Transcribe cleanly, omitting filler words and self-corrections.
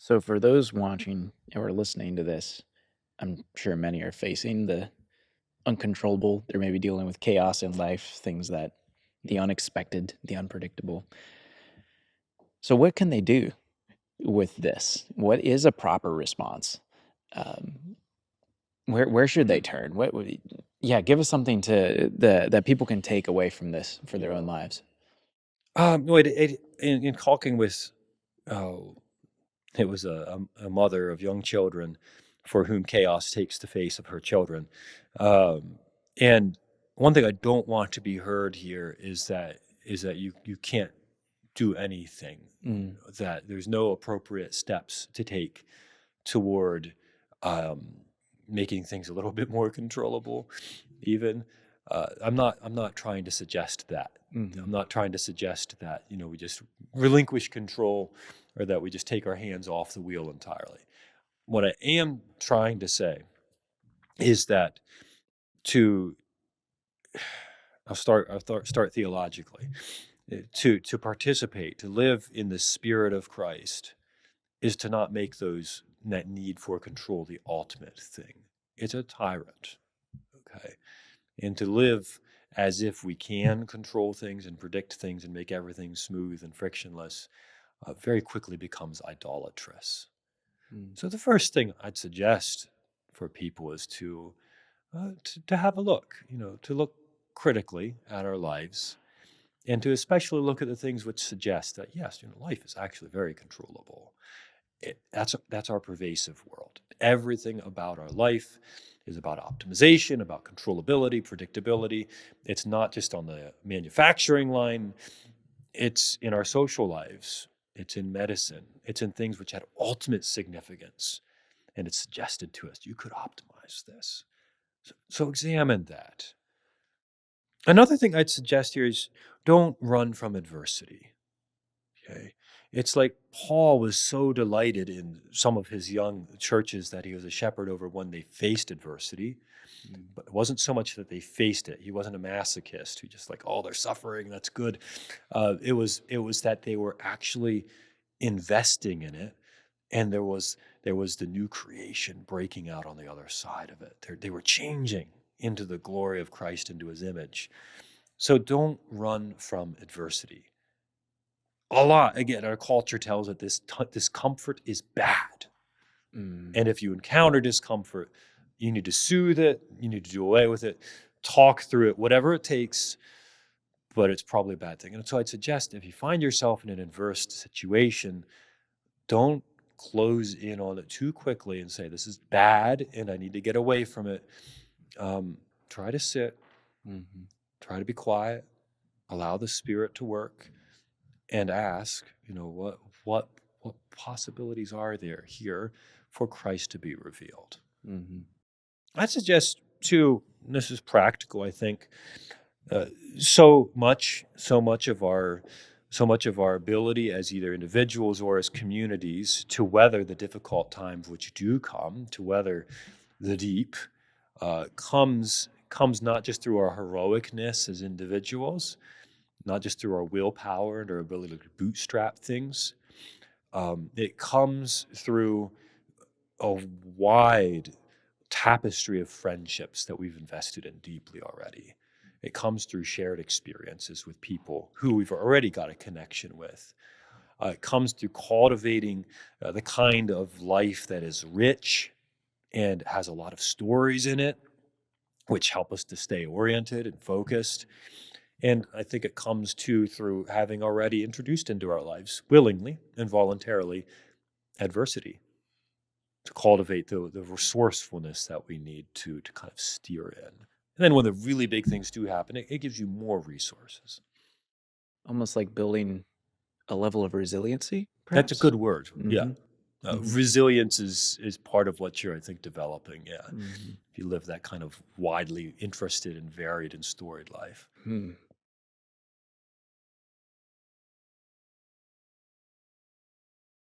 So for those watching or listening to this, I'm sure many are facing the uncontrollable. They're maybe dealing with chaos in life, things that the unexpected, the unpredictable. So what can they do with this? What is a proper response? Um, where should they turn? Yeah, give us something that people can take away from this for their own lives. No, in talking with, oh, it was a mother of young children for whom chaos takes the face of her children. And one thing I don't want to be heard here is that you can't do anything, Mm, that there's no appropriate steps to take toward um, making things a little bit more controllable. Even I'm not trying to suggest that. hmm I'm not trying to suggest that we just relinquish control or that we just take our hands off the wheel entirely. What I am trying to say is that to I'll start theologically. To participate, to live in the spirit of Christ, is to not make that need for control the ultimate thing. It's a tyrant, okay? And to live as if we can control things and predict things and make everything smooth and frictionless very quickly becomes idolatrous. mm, So the first thing I'd suggest for people is to have a look, to look critically at our lives and to especially look at the things which suggest that yes, life is actually very controllable. That's our pervasive world. Everything about our life is about optimization, about controllability, predictability. It's not just on the manufacturing line, it's in our social lives, it's in medicine, it's in things which had ultimate significance. And it's suggested to us you could optimize this. So examine that. Another thing I'd suggest here is don't run from adversity. Okay. It's like Paul was so delighted in some of his young churches that he was a shepherd over when they faced adversity. mm, But it wasn't so much that they faced it. He wasn't a masochist who just like, oh, they're suffering, that's good. It was that they were actually investing in it, and there was the new creation breaking out on the other side of it. They were changing into the glory of Christ, into his image. So don't run from adversity. A lot, again, our culture tells us this discomfort is bad. mm. And if you encounter discomfort, you need to soothe it, you need to do away with it, talk through it, whatever it takes, but it's probably a bad thing. And so I'd suggest if you find yourself in an adverse situation, don't close in on it too quickly and say, this is bad and I need to get away from it. Try to sit, Mhm. try to be quiet, allow the Spirit to work, and ask, what possibilities are there here for Christ to be revealed? Mhm. I suggest too, and this is practical, I think, uh, so much of our ability as either individuals or as communities to weather the difficult times which do come, to weather the deep, comes not just through our heroicness as individuals, not just through our willpower and our ability to bootstrap things. It comes through a wide tapestry of friendships that we've invested in deeply already. It comes through shared experiences with people who we've already got a connection with. It comes through cultivating the kind of life that is rich and has a lot of stories in it, which help us to stay oriented and focused. And I think it comes too through having already introduced into our lives, willingly and voluntarily, adversity to cultivate the resourcefulness that we need to kind of steer in. And then when the really big things do happen, it gives you more resources. Almost like building a level of resiliency, That's a perhaps? good word. Yeah. Mhm. Mhm. Resilience is part of what you're, I think, developing. Yeah. Mhm. If you live that kind of widely interested and varied and storied life. Hmm.